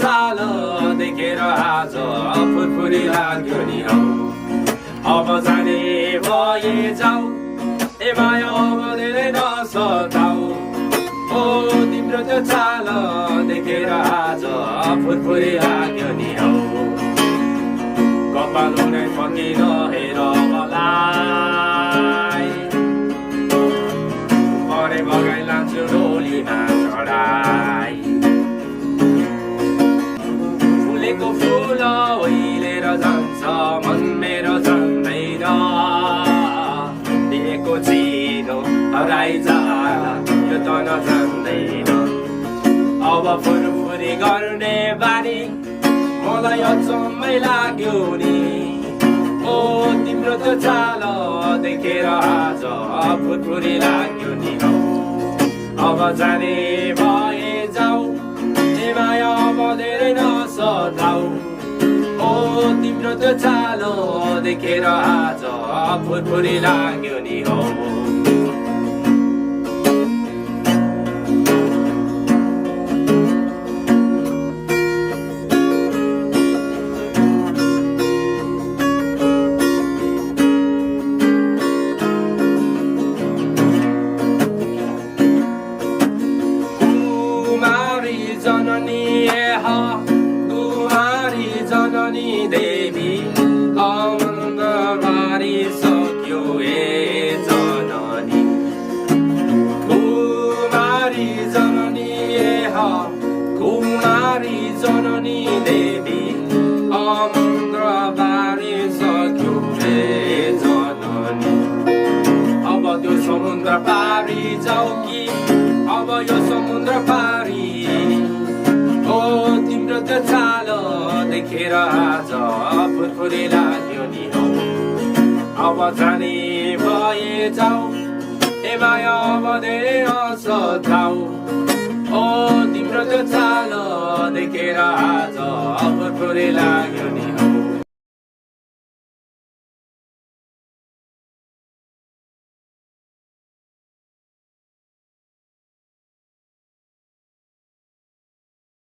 चाल देखेर आज फुरफुरी लाग्यो नि हौ अब जाने भए जाऊ ए माया अब धेरै नसताऊ ओ तिम्रो त्यो चाल देखेर आज फुरफुरी लाग्यो नि हौ कपाल हुनै फकिन हेर मलाई परे बगाइ लान्छु डोलीमा चढाई फुलेको फुल ओइलेर जान्छ मन मेरो जान्दैन दिएको चिनो हराइ जाला यो त नजान्दैन अब फुरफुरी गर्ने बानी मलाई अचम्मै लाग्यो नि ओ तिम्रो त्यो चाल देखेर आज फुरफुरी लाग्यो नि हौ अब जाने भए जाऊ ए माया अब धेरै नसताऊ ओ तिम्रो त्यो चाल देखेर आज फुरफुरी लाग्यो नि हौ कुमारी जननी देवी अमन्दबारी सक्यो ए जननी कुमारी जननी कुमारी जननी देवी अमन्दबारी सक्यो ए जननी अब त्यो समुद्र पारी जाऊ कि अब यो समुद्र पारी ओ तिम्रो त्यो चाल देखेर आज फुरफुरी लाग्यो नि हौ अब जाने भए जाऊ ए माया अब धेरै नसताऊ ओ तिम्रो त्यो चाल देखेर आज फुरफुरी लाग्यो नि